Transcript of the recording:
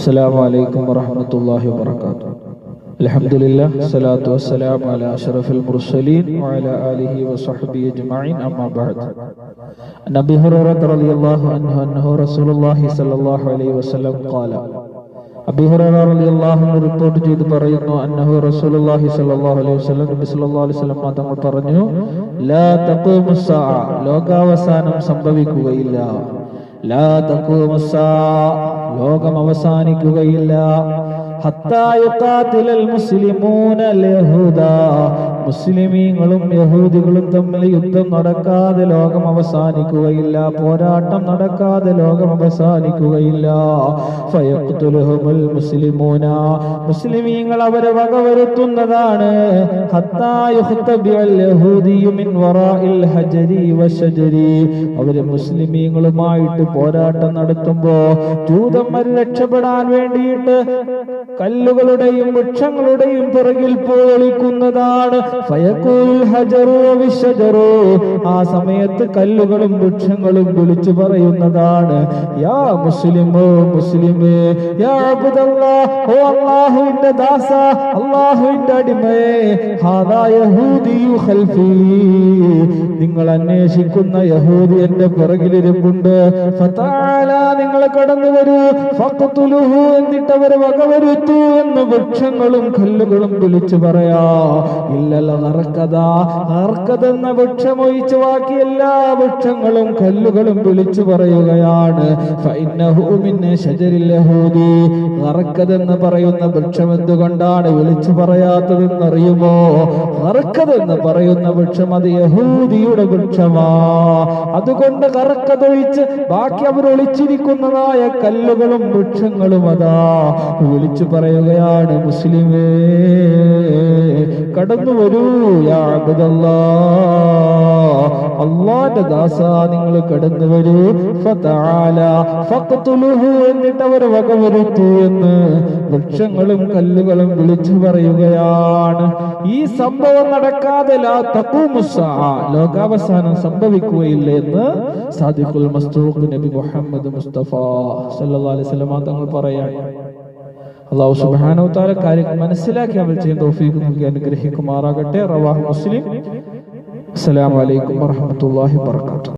السلام عليكم ورحمة الله وبركاته. الحمد لله والصلاة والسلام على أشرف المرسلين وعلى آله وصحبه أجمعين أما بعد. عن أبي هريرة رضي الله عنه أنه رسول الله صلى الله عليه وسلم قال. അബീ ഹുറൈറ റളിയല്ലാഹു അൻഹു റിപ്പോർട്ട് ചെയ്തു പറയുന്നു, അന്നഹു റസൂലുള്ളാഹി സ്വല്ലല്ലാഹു അലൈഹി വസല്ലം നബി സല്ലല്ലാഹു അലൈഹി വസല്ലം തങ്ങൾ പറഞ്ഞു, ലാ തഖൂമുസ് സാഅ, ലോകാവസാനം സംഭവിക്കുകയില്ല. ലാ തഖൂമുസ് സാഅ, ലോകം അവസാനിക്കുകയില്ല. ഹത്താ യുഖാതിലൽ മുസ്ലിമൂന യഹൂദ, മുസ്ലിമീങ്ങളും യഹൂദികളും തമ്മിൽ യുദ്ധം നടക്കാതെ ലോകം അവസാനിക്കുകയില്ല, പോരാട്ടം നടക്കാതെ ലോകം അവസാനിക്കുകയില്ല. ഫയഖ്തുലുഹുൽ മുസ്ലിമൂന, മുസ്ലിമീങ്ങൾ അവരെ വകവരുത്തുന്നതാണ്. ഹത്താ യുഖ്തബിൽ യഹൂദിയു മിൻ വറാഇൽ ഹജരി വശജരി, അവര് മുസ്ലിമീങ്ങളുമായിട്ട് പോരാട്ടം നടത്തുമ്പോ ജൂതന്മാർ രക്ഷപ്പെടാൻ വേണ്ടിയിട്ട് കല്ലുകളുടെയും വൃക്ഷങ്ങളുടെയും പിറകിൽ പോയി ഒളിക്കുന്നതാണ്. ഫയഖൂൽ ഹജറു വിശജറു, ആ സമയത്ത് കല്ലുകളും വൃക്ഷങ്ങളും വിളിച്ചു പറയുന്നതാണ്, യാ മുസ്ലിമോ മുസ്ലിമേ, യാ അബ്ദല്ലാഹ്, ഓ അല്ലാഹുവിന്റെ ദാസ, അല്ലാഹുവിന്റെ അടിമയെ, ഹാദാ യഹൂദിയു ഖൽഫി, നിങ്ങൾ അന്വേഷിക്കുന്ന യഹൂദി എന്റെ പിറകിലിരിപ്പുണ്ട്. ഫതആല, നിങ്ങൾ കടന്നു വരൂ. ഫഖ്തുലുഹു, എന്നിട്ട് അവരെ വകവരുത്തു എന്ന് വൃക്ഷങ്ങളും കല്ലുകളും വിളിച്ചു പറയാ. ഇല്ലല്ല, ഹർക്കതെന്ന വൃക്ഷം ഒഴിച്ച് ബാക്കി എല്ലാ വൃക്ഷങ്ങളും കല്ലുകളും വിളിച്ചു പറയുകയാണ്. ഫഇന്നഹു മിൻ ശജരിൽ യഹൂദി, ഹർക്കതെന്ന് പറയുന്ന വൃക്ഷം എന്തുകൊണ്ടാണ് വിളിച്ചു പറയാത്തതെന്നറിയുമോ? ഹർക്കതെന്ന് പറയുന്ന വൃക്ഷം അത് യഹൂദിയുടെ വൃക്ഷമാ. അതുകൊണ്ട് ഹർക്കതൊഴിച്ച് ബാക്കി അവർ ഒളിച്ചിരിക്കുന്നതായ കല്ലുകളും വൃക്ഷങ്ങളും അതാ വിളിച്ചു പറയുകയാണ്, മുസ്ലിമേ കടന്നു വരൂ, യാ അബ്ദല്ലാഹ്, അല്ലാഹുവിന്റെ ദാസ, നിങ്ങൾ കടന്നു വരൂ. ഫതആല ഫഖ്തുലുഹു, എന്നിട്ട് അവർ വകവരുത്തു എന്ന് വൃക്ഷങ്ങളും കല്ലുകളും വിളിച്ചു പറയുകയാണ്. ഈ സംഭവം നടക്കാതെ ലാ തഖൂമുസ് സാഅ, ലോകാവസാനം സംഭവിക്കുകയില്ല എന്ന് സാദിഖുൽ മസ്തൂഖ് നബി മുഹമ്മദ് മുസ്തഫ സല്ലല്ലാഹു അലൈഹി വസല്ലം തങ്ങൾ പറയാണ്. അല്ലാഹു സുബ്ഹാനഹു വ തആല കാര്യങ്ങൾ മനസ്സിലാക്കി അമൽ ചെയ്യാൻ തൗഫീഖ് നൽകി അനുഗ്രഹിക്കുമാറാകട്ടെ. റവാഹു മുസ്ലിം. അസ്സലാമു അലൈക്കും വറഹ്മത്തുള്ളാഹി വബറകാതുഹു.